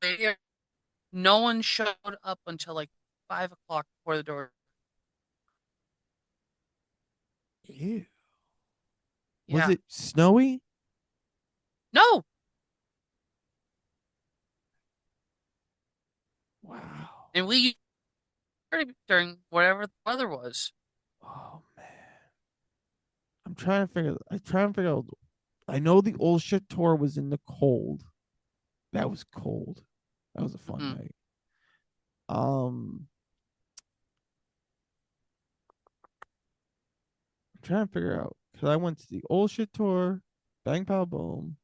there. No one showed up until like 5 o'clock before the door. Ew. Was it snowy? No. Wow. And we during whatever the weather was. Oh man. I'm trying to figure out. I know the old shit tour was in the cold. That was cold. That was a fun night. I'm trying to figure out because I went to the old shit tour, Bang Pow Boom.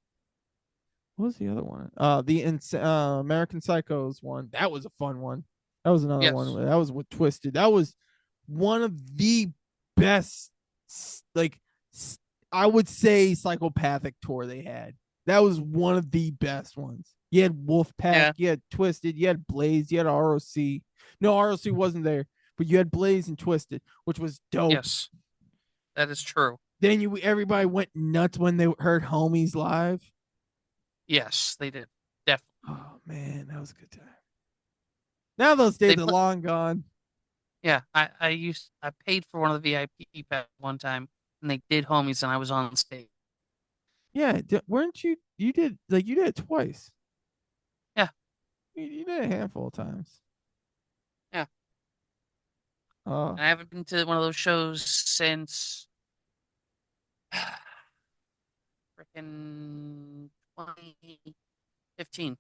What was the other one? The American Psychos one. That was a fun one. That was another one. That was with Twisted. That was one of the best, like, I would say, psychopathic tour they had. That was one of the best ones. You had Wolfpack, you had Twisted, you had Blaze, you had ROC. No, ROC wasn't there, but you had Blaze and Twisted, which was dope. Yes, that is true. Then everybody went nuts when they heard Homies live. Yes, they did. Definitely. Oh man, that was a good time. Now those days are long gone. Yeah, I paid for one of the VIP packs one time, and they did Homies, and I was on stage. Yeah, weren't you? You did it twice. Yeah. You did it a handful of times. Yeah. Oh, And I haven't been to one of those shows since freaking 2015.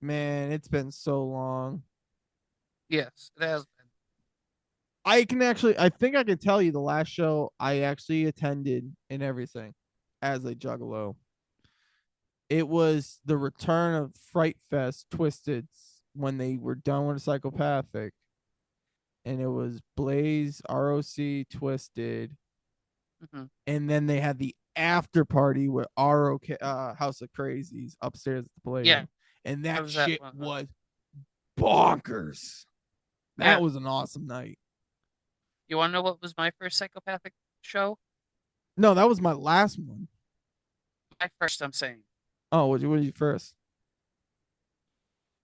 man, it's been so long. Yes, it has been. I think I could tell you the last show I actually attended and everything as a juggalo. It was the return of Fright Fest Twisted when they were done with Psychopathic. And it was Blaze, ROC, Twisted. Hmm. And then they had the after party with ROK, House of Crazies upstairs at the Yeah, Palladium. And that that was that shit one. was bonkers. Yeah. That was an awesome night. You want to know what was my first psychopathic show? No, that was my last one. My first, I'm saying. Oh, what did you first?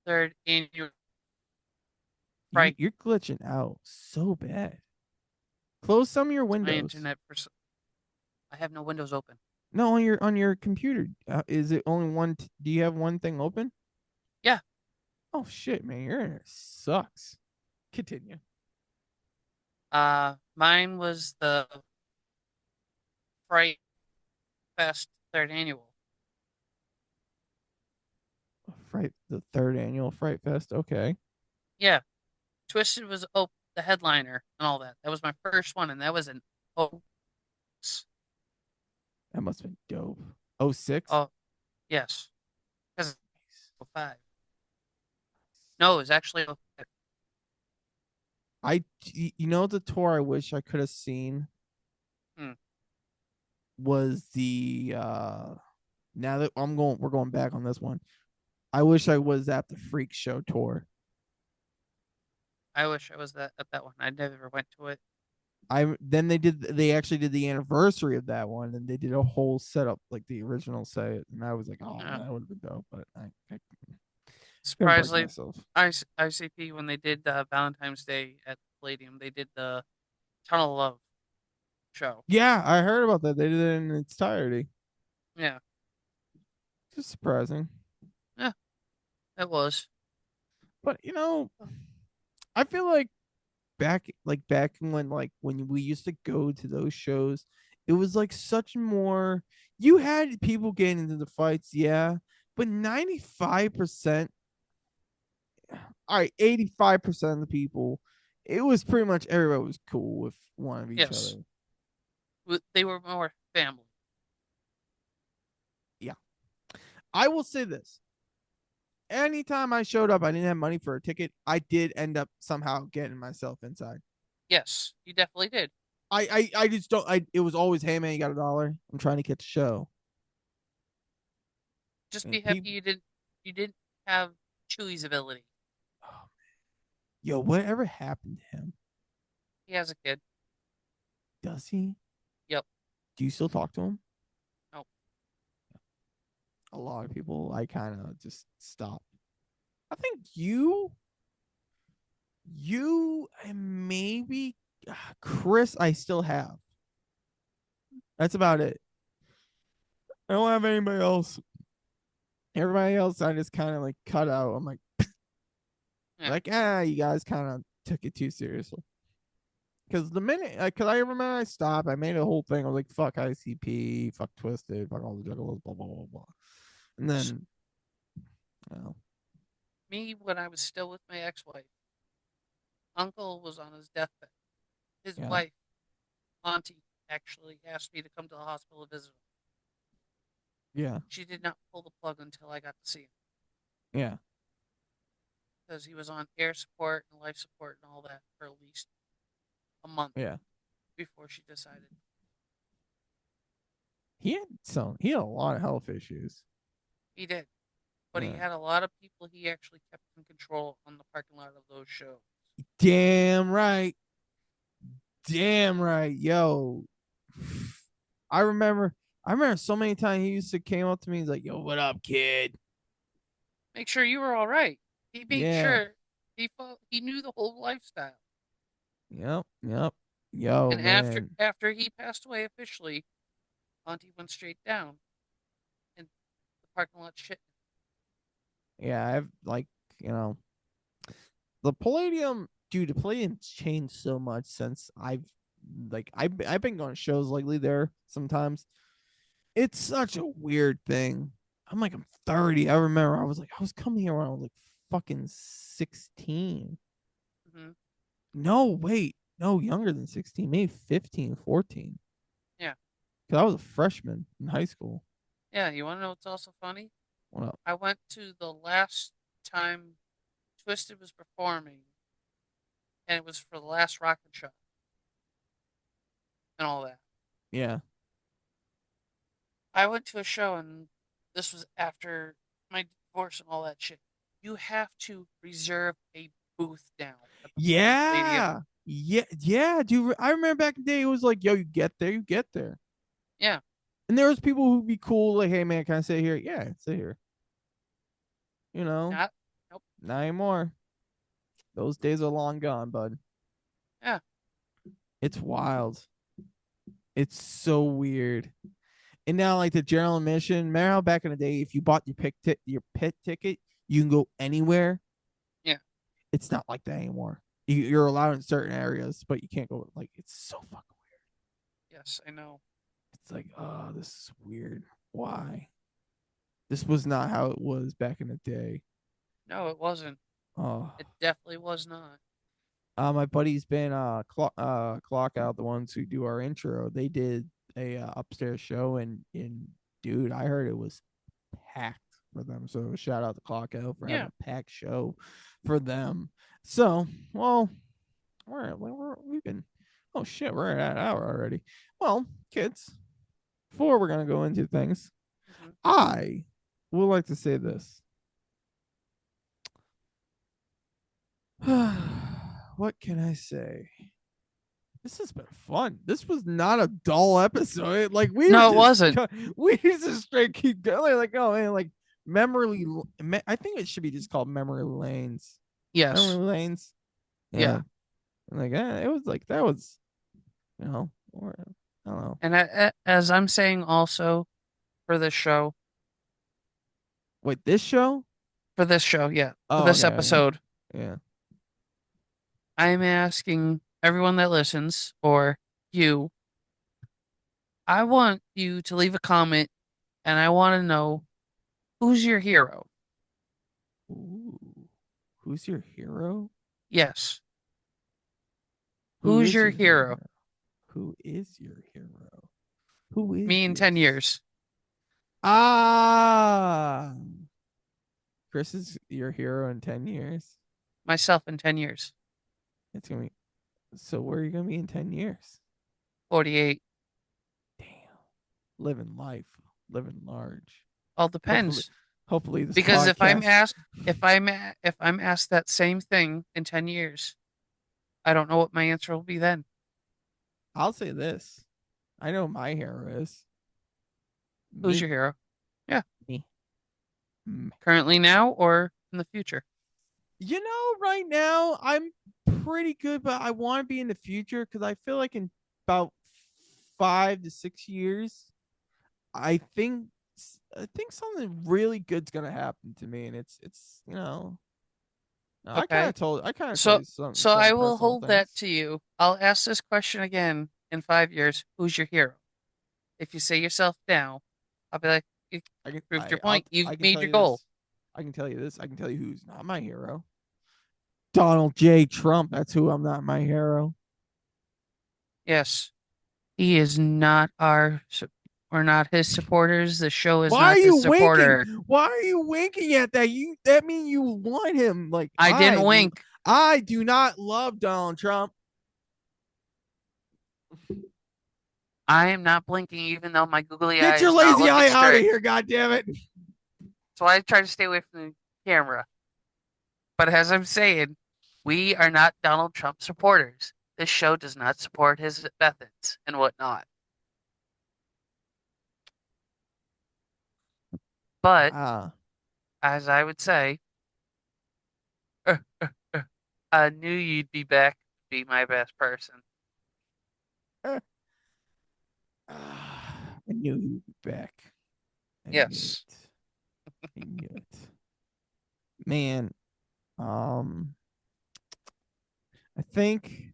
Third annual Fright. You're glitching out so bad. Close some of your My windows. internet. I have no windows open. No, on your computer. Is it only one? Do you have one thing open? Yeah. Oh shit, man, your internet sucks. Continue. Mine was the Fright Fest third annual. Fright, the third annual Fright Fest. Okay. Yeah, Twisted was the headliner and all that. That was my first one, and that was an oh, That must have been dope. Oh six. oh, yes, because 05. No, it was actually 05. You know the tour I wish I could have seen Hmm. was the now that we're going back on this one. I wish I was at the Freak Show tour. I wish I was at that one. I never went to it. They actually did the anniversary of that one, and they did a whole setup like the original set, and I was like, oh Yeah. man, that would have been dope, but I couldn't break Surprisingly, myself. ICP when they did Valentine's Day at the Palladium, they did the Tunnel of Love show. Yeah, I heard about that. They did it in its entirety. Yeah, Just surprising. yeah, it was. But I feel like back when we used to go to those shows, it was like such more. You had people getting into the fights, yeah, but 95%, all right, 85% of the people, it was pretty much everybody was cool with one of each Yes, other. they were more family. Yeah, I will say this: anytime I showed up, I didn't have money for a ticket. I did end up somehow getting myself inside. Yes, you definitely did. I just don't. It was always, hey man, you got $1? I'm trying to catch a show. Just be And happy you didn't have Chewie's ability. oh man, yo, whatever happened to him? He has a kid. Does he? Yep. Do you still talk to him? No. A lot of people, I kind of just stopped. I think you and maybe Chris, I still have. That's about it. I don't have anybody else. Everybody else, I just kind of like cut out. I'm like, Yeah. you guys kind of took it too seriously. Because because I remember I stopped, I made a whole thing. I was like, fuck ICP, fuck Twisted, fuck all the juggalos, blah, blah, blah, blah. And then, well, Me, when I was still with my ex-wife, uncle was on his deathbed. His yeah, wife, Auntie, actually asked me to come to the hospital to visit him. yeah, She did not pull the plug until I got to see him yeah. because he was on air support and life support and all that for at least a month Yeah. before she decided. He had a lot of health issues. He did. But he Yeah. had a lot of people he actually kept in control on the parking lot of those shows. Damn right. Damn right. Yo. I remember so many times he used to came up to me, he's like, yo, what up, kid? Make sure you were all right. He made Yeah. sure he knew the whole lifestyle. Yep. Yep. Yo, And man. after he passed away officially, Monty went straight down, and the parking lot shit. Yeah, I've like, you know, the Palladium, dude, the Palladium's changed so much since I've been going to shows lately there sometimes. It's such a weird thing. I'm 30. I remember I was coming here when I was like fucking 16. Hmm. No, wait. No, younger than 16, maybe 15, 14. Yeah. Cuz I was a freshman in high school. Yeah, you want to know what's also funny? Well, I went to the last time Twisted was performing, and it was for the last Rocket Show and all that. yeah. I went to a show, and this was after my divorce and all that shit. You have to reserve a booth now at the Palladium. Yeah. Yeah, dude. I remember back in the day it was like, yo, you get there, you get there. Yeah. And there was people who'd be cool, like, hey man, can I sit here? Yeah, sit here. You know, Not. Nope. not anymore. Those days are long gone, bud. Yeah. It's wild. It's so weird. And now, like the general admission, remember how back in the day, if you bought your pit ticket, you can go anywhere. Yeah. It's not like that anymore. You're allowed in certain areas, but you can't go. Like it's so fucking weird. Yes, I know. It's like, oh, this is weird. Why? This was not how it was back in the day. No, it wasn't. Oh, It definitely was not. my buddy's been clock out, the ones who do our intro. They did a upstairs show, and dude, I heard it was packed for them. So shout out to clock out for having a packed show for them. So well, we've been, oh shit, we're at an hour already. Well, kids, before we're gonna go into things, Mhm. I would like to say this. What can I say? This has been fun. This was not a dull episode. Like No, it wasn't. We just straight keep going. Like, oh man, like memory. I think it should be just called memory lanes. Yes. Memory lanes. Yeah. Like it was like that was, you know, or I don't know. And as I'm saying also for this show, Wait, this show? yeah, for Oh, this okay, episode, yeah. I'm asking everyone that listens, or you, I want you to leave a comment, and I want to know who's your hero. Ooh, who's your hero? Yes. Who Who's is your your hero? Who is your hero? Who is Me in 10 years. Ah, Chris is your hero in 10 years. Myself in 10 years. It's gonna be, so where are you gonna be in 10 years? 48. Damn. Living life, living large. All depends. Hopefully this Because if I'm podcast. asked if I'm asked that same thing in 10 years, I don't know what my answer will be then. I'll say this. I know my hero is. Who's Me. your hero? Yeah. Me. Currently now or in the future? You know, right now I'm pretty good, but I want to be in the future because I feel like in about 5 to 6 years, I think something really good's gonna happen to me, and it's you know, I kind Okay. of told So you some so I will personal hold that things. to you. I'll ask this question again in 5 years. Who's your hero? If you say yourself now, I'll be like, you proved your point. You've I can made tell your you goal. this. I can tell you this. I can tell you who's not my hero. Donald J. Trump. That's who I'm not my hero. Yes. He is not we're not his supporters. The show is Why are not you his supporter. winking? Why are you winking at that? That mean you want him? Like I didn't wink. I do not love Donald Trump. I am not blinking, even though my googly eye Get your is not lazy looking eye out of straight. here, goddammit. So I try to stay away from the camera. But as I'm saying, we are not Donald Trump supporters. This show does not support his methods and whatnot. But as I would say, I knew you'd be back to be my best person. I knew he would be back. I Yes. knew it. Man, I think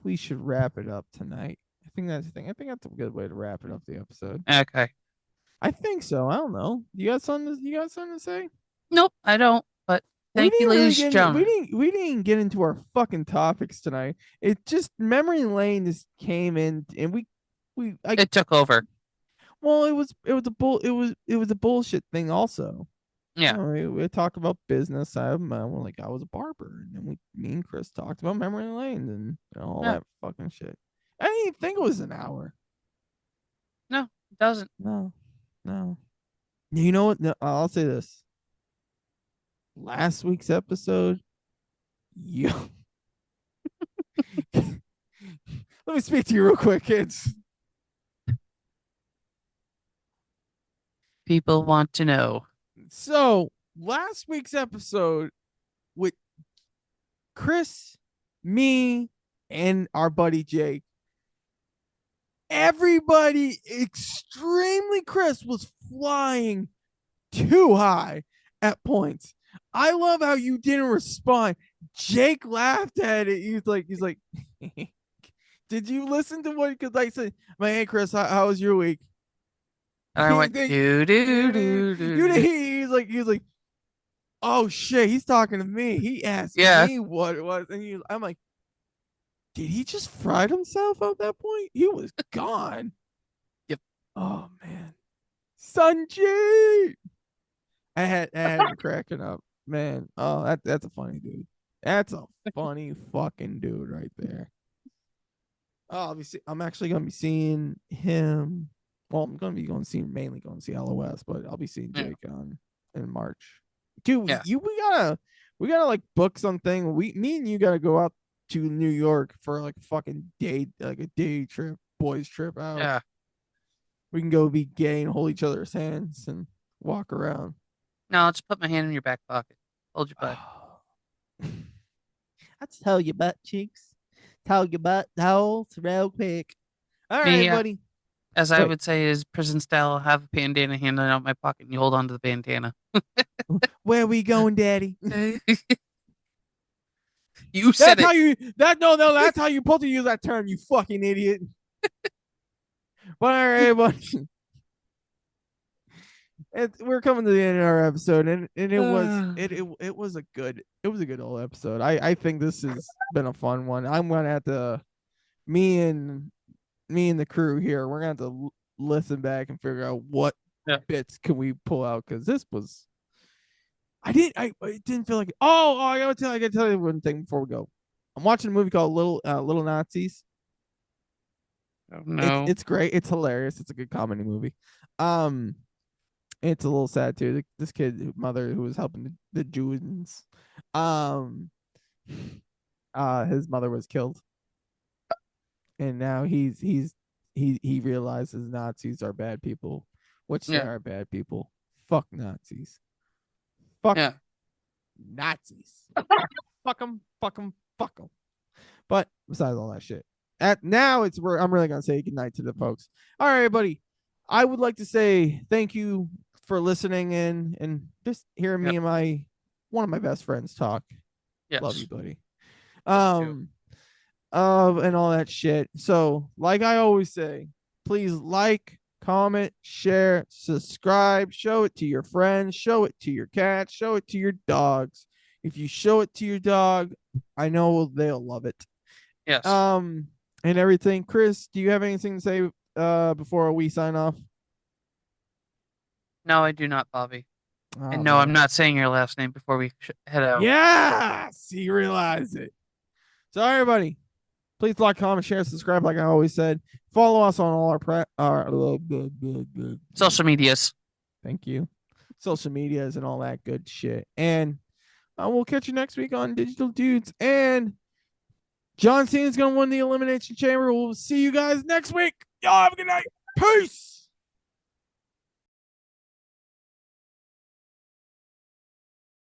we should wrap it up tonight. I think that's the thing. I think that's a good way to wrap it up the episode. Okay. I think so. I don't know. You got something? You got something to say? Nope, I don't. But thank you, ladies and gentlemen. We didn't get into our fucking topics tonight. It just memory lane just came in, and It took over. well, it was a bullshit thing also. Yeah. We talked about business. I was a barber, and then me and Chris talked about memory lane and all that fucking shit. I didn't even think it was an hour. No, it doesn't. No. You know what? No, I'll say this. Last week's episode, yo. Let me speak to you real quick, kids. People want to know. So, last week's episode with Chris, me, and our buddy Jake, everybody extremely Chris was flying too high at points. I love how you didn't respond. Jake laughed at it. He's like, did you listen to what? Because I said, hey Chris, how was your week? And I went do. He's like, oh shit, he's talking to me. He asked me what it was, and I'm like, did he just fried himself at that point? He was gone. Yep. Oh man, Sanjay. I had him cracking up, man. Oh, that's a funny dude. That's a funny fucking dude right there. Oh, I'm actually gonna be seeing him. Well, I'm gonna be mainly going to see LOS, but I'll be seeing Jake in March. Dude, we gotta like book something. Me and you gotta go out to New York for like a fucking day, like a day trip, boys trip out. Yeah. We can go be gay and hold each other's hands and walk around. No, I'll just put my hand in your back pocket. Hold your butt. Let's tell your butt cheeks. Tell your butt holes real quick. All right, buddy. As I would say, is prison style. I'll have a bandana handed out my pocket, and you hold on to the bandana. Where are we going, Daddy? You said that's how you're supposed to use that term, you fucking idiot. But all right, buddy. We're coming to the end of our episode, and it was a good old episode. I think this has been a fun one. I'm gonna have to me and the crew here. We're gonna have to listen back and figure out what bits can we pull out, because this was. I didn't feel like. I gotta tell you one thing before we go. I'm watching a movie called Little Nazis. Oh, no, it's great. It's hilarious. It's a good comedy movie. It's a little sad too. This kid mother who was helping the Jews, his mother was killed, and now he realizes Nazis are bad people, which they are bad people. Fuck Nazis. Fuck Nazis. Fuck them. But besides all that shit, now it's where I'm really gonna say goodnight to the folks. All right, buddy. I would like to say thank you for listening in and just hearing me and one of my best friends talk. Yes. Love you, buddy. And all that shit. So, like I always say, please like, comment, share, subscribe, show it to your friends, show it to your cats, show it to your dogs. If you show it to your dog, I know they'll love it. Yes. And everything. Chris, do you have anything to say before we sign off? No, I do not, Bobby. And no, I'm not saying your last name before we head out. Yes, you realize it. So, everybody, please like, comment, share, subscribe. Like I always said, follow us on all our social medias. Thank you. Social medias and all that good shit. And we'll catch you next week on Digital Dudes. And John Cena's gonna win the Elimination Chamber. We'll see you guys next week. Y'all have a good night. Peace.